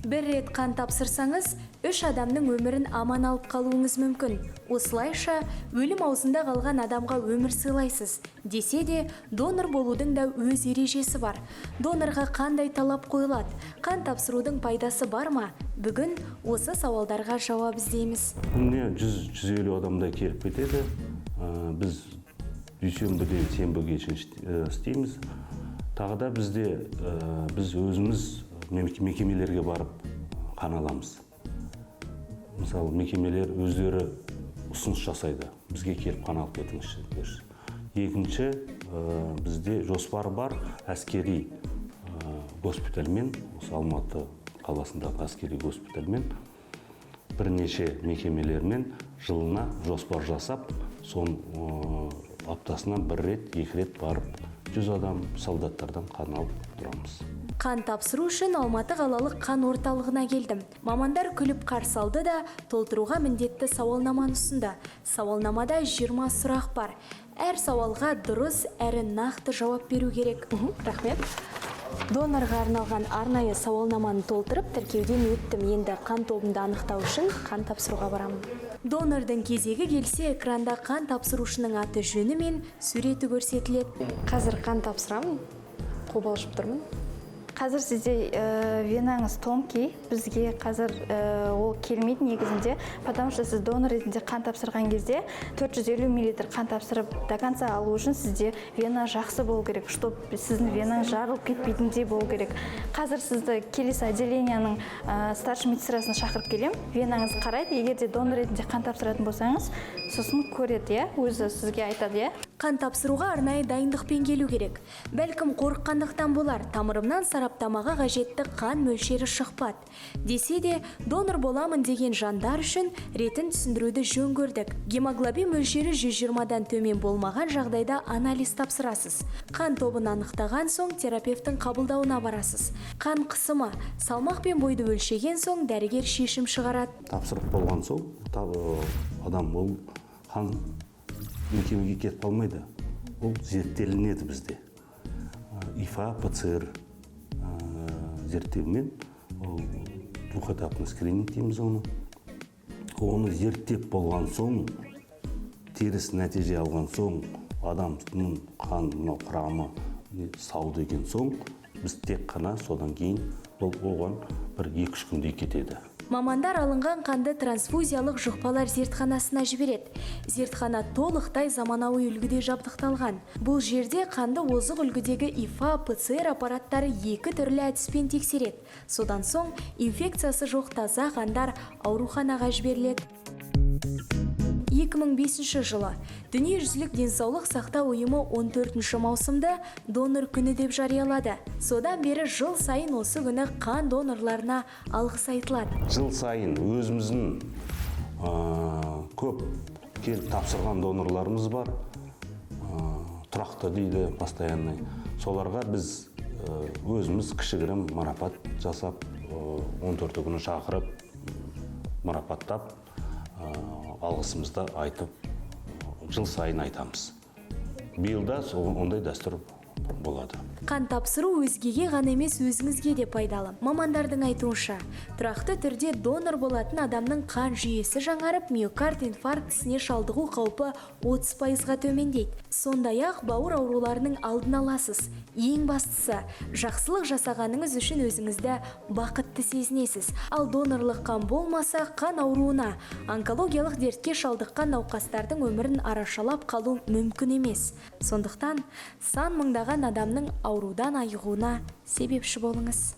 Бір рет қан тапсырсаңыз, 3 адамның өмірін аман алып қалуыңыз мүмкін. Осылайша, өлім аузында қалған адамға өмір сыйлайсыз. Десе де, донор болудың да өз ережесі бар. Донорға қандай талап қойылады? Қан тапсырудың пайдасы бар ма? Бүгін осы сауалдарға жауап іздейміз. Күніне 100-150 адамдай келіп кетеді. Біз дүйсенбіден сенбіге шейін істейміз. Тағы да біз өзіміз мекемелерге барып қан аламыз. Мысалы, мекемелер өздері ұсыныс жасайды. Бізге келіп қан алып кетіңізші. Екінші, бізде жоспар бар әскери госпитальмен, осы Алматы қаласындағы әскери госпитальмен бірнеше мекемелермен жылына жоспар жасап, сон аптасына 1 рет, 2 рет барып 100 адам солдаттардан қан алып тұрамыз. Қан тапсыру үшін Алматы қалалық қан орталығына келдім. Мамандар күліп қарсы алды да толтыруға міндетті сауалнаманы ұсынды. Сауалнамада 20 сұрақ бар. Әр сауалға дұрыс әрі нақты жауап беру керек. Рахмет. Донорға арналған арнайы сауалнаманы толтырып, тіркеуден өттім. Енді қан тобымды анықтау үшін қан тапсыруға барамын. Донордың кезегі келсе, экранда қан тапсырушының аты жөні мен суреті көрсетіледі. Қазір қан тапсырамын, қобалжып тұрмын. Қазір сізде венаңыз тонкий, бізге қазір ол келмейді негізінде, потому что сіз донор ретінде қан тапсырған кезде 450 мл қан тапсырып до конца алу үшін сізде вена жақсы болу керек, чтобы сіздің венаңыз жарылып кетпейтіндей болу керек. Қазір сізді келесі отделенияның старший медсестрасына шақырып келем, венаңыз қарайды, егер де донор ретінде қан тапсыратын болсаңыз, сосын көреді, өзі сізге айтады. Қан тапсыруға арнайы дайындықпен келу керек. Бәлкім қорыққандықтан болар, тамырымнан сараптамаға қажетті қан мөлшері шықпады. Десе де, донор боламын деген жандар үшін ретін түсіндіруді жөн көрдік. Гемоглобин мөлшері 120-дан төмен болмаған жағдайда анализ тапсырасыз. Қан тобын анықтаған соң терапевтің қабылдауына барасыз. Қан қысымы, салмақ пен бойды өлшеген соң дәрігер шешім шығарады. Тапсырып болған соң, адам ол қан мекемеге кетіп қалмайды. Ол зерттелінеді бізде. ИФА, ПЦР зерттеумен, двухэтапный скрининг дейміз оны. Оны зерттеп болған соң, теріс нәтиже алған соң, адамның қан құрамы сау деген соң, біз тек қана содан кейін оған 1-2 күндей кетеді. Мамандар алынған қанды трансфузиялық жұқпалар зертханасына жібереді. Зертхана толықтай заманауи үлгіде жабдықталған. Бұл жерде қанды озық үлгідегі ИФА, ПЦР аппараттары 2 түрлі әдіспен тексереді. Содан соң инфекциясы жоқ таза қандар ауруханаға жіберіледі. 2005 жылы Дүниежүзілік денсаулық сақтау ұйымы 14 маусымда донор күні деп жариялады. Содан бері жыл сайын осы күні қан донорларына алғыс айтылады. Жыл сайын өзіміздің көп келіп тапсырған донорларымыз бар. Тұрақты дейді, постоянный. Соларға біз өзіміз кішігірім марапат жасап, 14 күні шақырып, марапаттап, алғысымызды айтып, жыл сайын айтамыз. Биылда ондай дәстүр болады. Қан тапсыру өзгеге ғана емес өзіңізге де пайдалы. Мамандардың айтуынша, тұрақты түрде донор болатын адамның қан жүйесі жаңарып, миокард инфарктісіне шалдығу қаупі 30%-ға төмендейді. Сондай-ақ бауыр ауруларының алдын аласыз. Ең бастысы, жақсылық жасағаныңыз үшін өзіңізді бақытты сезінесіз. Ал донорлық қан болмаса, қан ауруына, онкологиялық дертке шалдыққан науқастардың өмірін арашалап қалу мүмкін емес. Сондықтан, сан мыңдаған адамның аурудан айығуына себепші болыңыз.